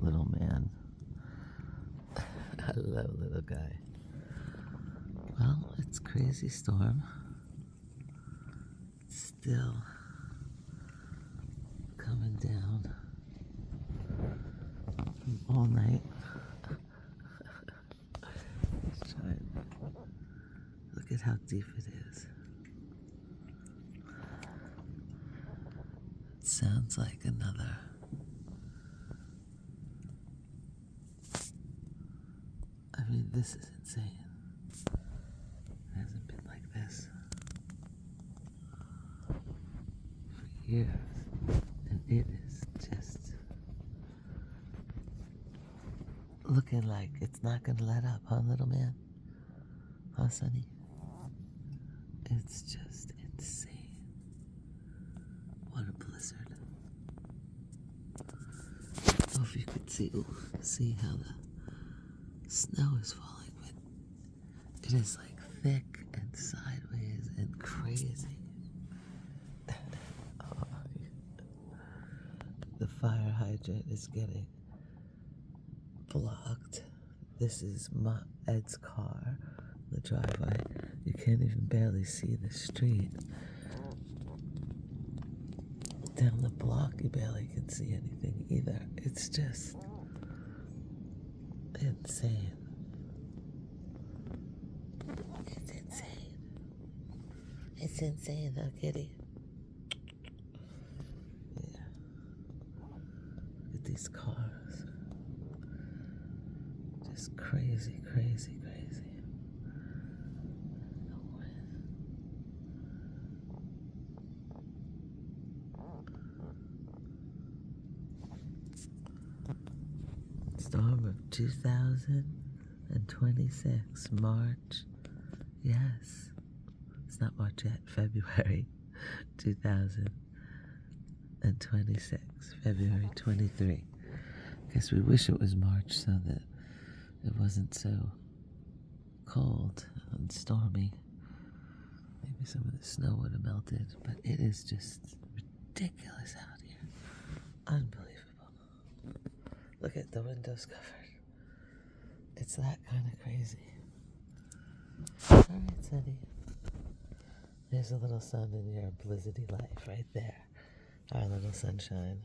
little man. Hello, little guy. Well, it's crazy storm. It's still coming down all night. Look at how deep it is. It sounds like another this is insane. It hasn't been like this for years. And it is just looking like it's not going to let up, huh, little man? Huh, Sonny? It's just insane. What a blizzard. Oh, if you could see how the snow is falling, but it is like thick and sideways and crazy. Oh, the fire hydrant is getting blocked. This is Ed's car, the driveway. You can't even barely see the street. Down the block, you barely can see anything either. It's just insane. It's insane. It's insane, though, kitty. Yeah. Look at these cars. Just crazy, crazy, crazy. Storm of 2026, March. Yes. It's not March yet, February 2026, February 23. Guess we wish it was March so that it wasn't so cold and stormy. Maybe some of the snow would have melted, but it is just ridiculous out here. Unbelievable. Look at the windows covered. It's that kind of crazy. Alright, Sonny. There's a little sun in your blizzardy life right there. Our little sunshine.